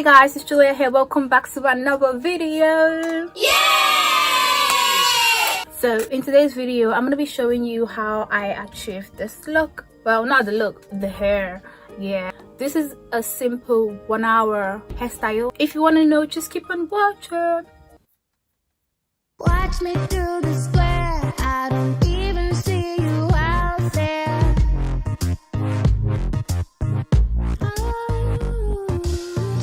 Hey guys, it's Juliet here. Welcome back to another video. Yay! So in today's video, I'm going to be showing you how I achieved this look. Well, not the look, the hair. Yeah, this is a simple 1 hour hairstyle. If you want to know, just keep on watching. Watch me through the square. I don't even see you out there.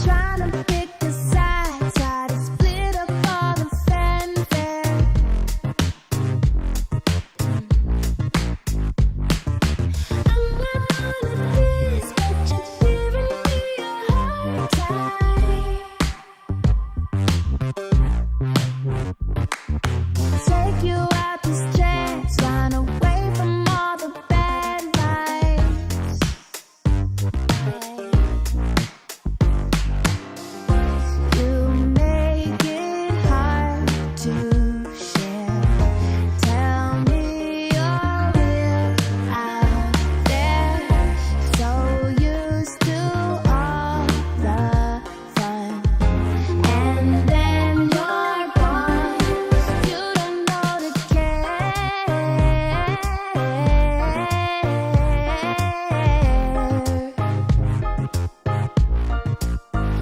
Trying to pick a side, try to split up all the fanfare. I'm not all of this, but you're giving me a hard time. Take you out the stress, run away from all the bad vibes. You make it hard to share. Tell me you're real out there. So used to all the fun, and then you're gone. You don't know the care.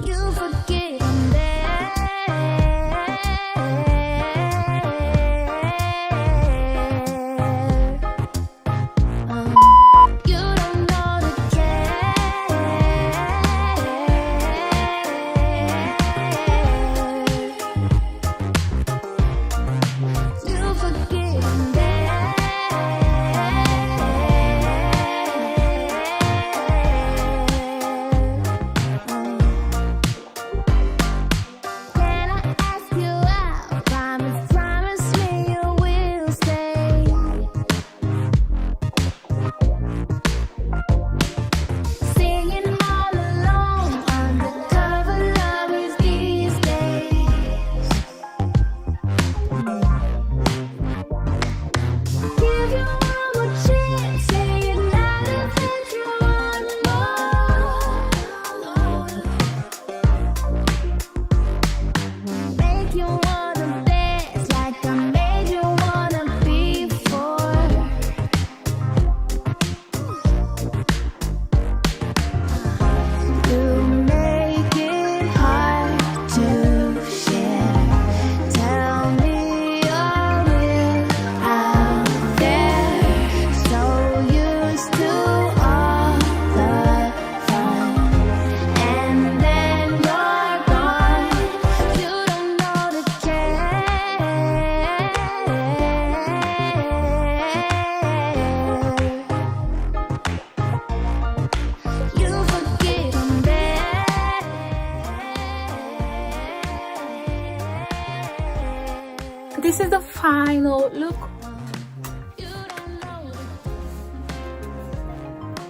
You forget I'm there. You don't know the care. You forget I'm Can I ask you out? Promise me you will stay. Singing all alone, undercover lovers these days. Give you one more chance, say you're not if you want more. Make you wanna dance like I made you wanna before. You make it hard to share. Tell me you're real out there. So used to all the fun, and then you're gone. You don't know the care. You forget I'm there. This is the final look. You don't know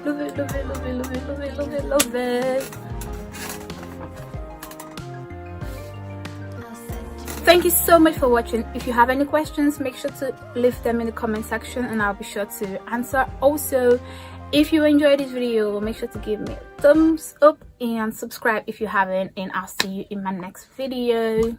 Love it, love it, love it, love it, love it, love it, love it. Thank you so much for watching. If you have any questions, make sure to leave them in the comment section and I'll be sure to answer. Also, if you enjoyed this video, make sure to give me a thumbs up and subscribe if you haven't, and I'll see you in my next video.